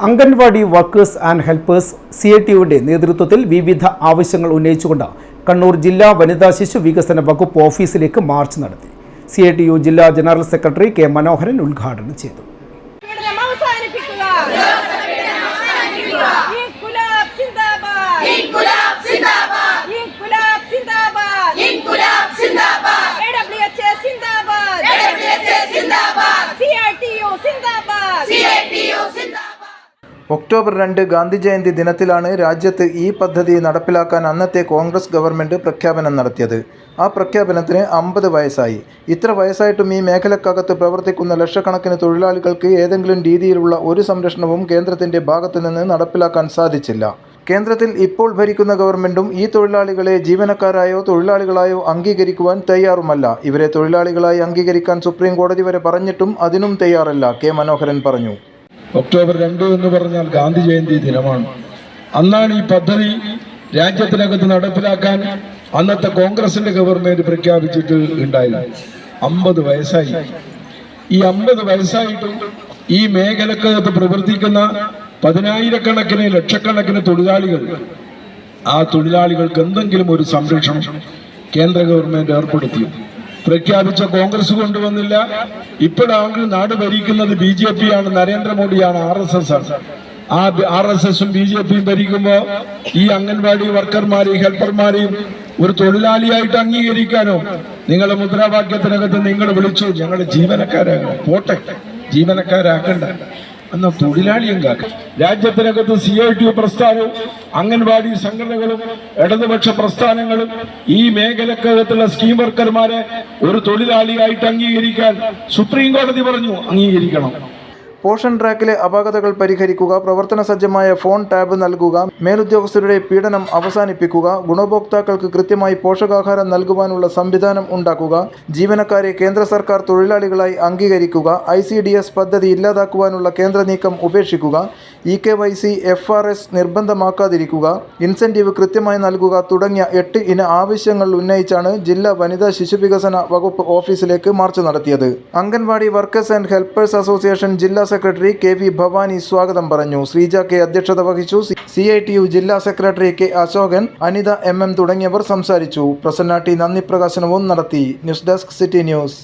Anganwadi workers and helpers CITUവിന്റെ നേതൃത്വത്തിൽ വിവിധ ആവശ്യങ്ങൾ ഉന്നയിച്ചുകൊണ്ട് കണ്ണൂർ ജില്ലാ വനിതാ ശിശു വികസന വകുപ്പ് ഓഫീസിലേക്ക് മാർച്ച് നടത്തി. CITU ജില്ലാ ജനറൽ സെക്രട്ടറി K. മനോഹരൻ ഉദ്ഘാടനം ചെയ്തു. ഒക്ടോബർ 2 ഗാന്ധി ജയന്തി ദിനത്തിലാണ് രാജ്യത്ത് ഈ പദ്ധതി നടപ്പിലാക്കാൻ അന്നത്തെ കോൺഗ്രസ് ഗവൺമെൻറ് പ്രഖ്യാപനം നടത്തിയത്. ആ പ്രഖ്യാപനത്തിന് 50 വയസ്സായി. ഇത്ര വയസ്സായിട്ടും ഈ മേഖലക്കകത്ത് പ്രവർത്തിക്കുന്ന ലക്ഷക്കണക്കിന് തൊഴിലാളികൾക്ക് ഏതെങ്കിലും രീതിയിലുള്ള ഒരു സംരക്ഷണവും കേന്ദ്രത്തിൻ്റെ ഭാഗത്തു നിന്ന് നടപ്പിലാക്കാൻ സാധിച്ചില്ല. കേന്ദ്രത്തിൽ ഇപ്പോൾ ഭരിക്കുന്ന ഗവൺമെൻറ്റും ഈ തൊഴിലാളികളെ ജീവനക്കാരായോ തൊഴിലാളികളായോ അംഗീകരിക്കുവാൻ തയ്യാറുമല്ല. ഇവരെ തൊഴിലാളികളായി അംഗീകരിക്കാൻ സുപ്രീം കോടതി വരെ പറഞ്ഞിട്ടും അതിനും തയ്യാറല്ല. K. മനോഹരൻ പറഞ്ഞു. ഒക്ടോബർ 2 എന്ന് പറഞ്ഞാൽ ഗാന്ധി ജയന്തി ദിനമാണ്. അന്നാണ് ഈ പദ്ധതി രാജ്യത്തിനകത്ത് നടപ്പിലാക്കാൻ അന്നത്തെ കോൺഗ്രസിന്റെ ഗവൺമെന്റ് പ്രഖ്യാപിച്ചിട്ട് ഉണ്ടായിരുന്നു. 50 വയസ്സായി. ഈ 50 വയസ്സായിട്ടും ഈ മേഖലക്കകത്ത് പ്രവർത്തിക്കുന്ന പതിനായിരക്കണക്കിന് ലക്ഷക്കണക്കിന് തൊഴിലാളികൾ, ആ തൊഴിലാളികൾക്ക് എന്തെങ്കിലും ഒരു സംരക്ഷണം കേന്ദ്ര ഗവൺമെന്റ് ഏർപ്പെടുത്തി. പ്രഖ്യാപിച്ച കോൺഗ്രസ് കൊണ്ടുവന്നില്ല. ഇപ്പോഴാണ് നാട് ഭരിക്കുന്നത് BJP ആണ്, നരേന്ദ്രമോദിയാണ്, RSS ആണ്. ആ RSSും BJPയും ഭരിക്കുമ്പോൾ ഈ അംഗൻവാടി വർക്കർമാരെയും ഹെൽപ്പർമാരെയും ഒരു തൊഴിലാളിയായിട്ട് അംഗീകരിക്കാനോ നിങ്ങളെ മുദ്രാവാക്യത്തിനകത്ത് നിങ്ങൾ വിളിച്ചു ഞങ്ങൾ ജീവനക്കാരാകണം, പോട്ടെ ജീവനക്കാരാക്കണ്ട എന്ന തൊഴിലാളിയും കാക്ക. രാജ്യത്തിനകത്ത് CITU പ്രസ്ഥാനവും അംഗൻവാടി സംഘടനകളും ഇടതുപക്ഷ പ്രസ്ഥാനങ്ങളും ഈ മേഖലക്കകത്തുള്ള സ്കീം വർക്കർമാരെ ഒരു തൊഴിലാളിയായിട്ട് അംഗീകരിക്കാൻ സുപ്രീം കോടതി പറഞ്ഞു, അംഗീകരിക്കണം. പോഷൻ ട്രാക്കിലെ അപാകതകൾ പരിഹരിക്കുക, പ്രവർത്തന സജ്ജമായ ഫോൺ ടാബ് നൽകുക, മേലുദ്യോഗസ്ഥരുടെ പീഡനം അവസാനിപ്പിക്കുക, ഗുണഭോക്താക്കൾക്ക് കൃത്യമായി പോഷകാഹാരം നൽകുവാനുള്ള സംവിധാനം ഉണ്ടാക്കുക, ജീവനക്കാരെ കേന്ദ്ര സർക്കാർ തൊഴിലാളികളായി അംഗീകരിക്കുക, ICDS പദ്ധതി ഇല്ലാതാക്കുവാനുള്ള കേന്ദ്ര നീക്കം ഉപേക്ഷിക്കുക, EKYC FRS നിർബന്ധമാക്കാതിരിക്കുക, ഇൻസെന്റീവ് കൃത്യമായി നൽകുക തുടങ്ങിയ 8 ഇന ആവശ്യങ്ങൾ ഉന്നയിച്ചാണ് ജില്ലാ വനിതാ ശിശുവികസന വകുപ്പ് ഓഫീസിലേക്ക് മാർച്ച് നടത്തിയത്. Anganwadi workers and helpers association ജില്ലാ സെക്രട്ടറി KV ഭവാനി സ്വാഗതം പറഞ്ഞു. ശ്രീജ K. അധ്യക്ഷത വഹിച്ചു. CITU ജില്ലാ secretary K. Ashokan, Anitha MM തുടങ്ങിയവർ സംസാരിച്ചു. പ്രസന്ന T. നന്ദി പ്രകാശനവും നടത്തി. News desk, city news.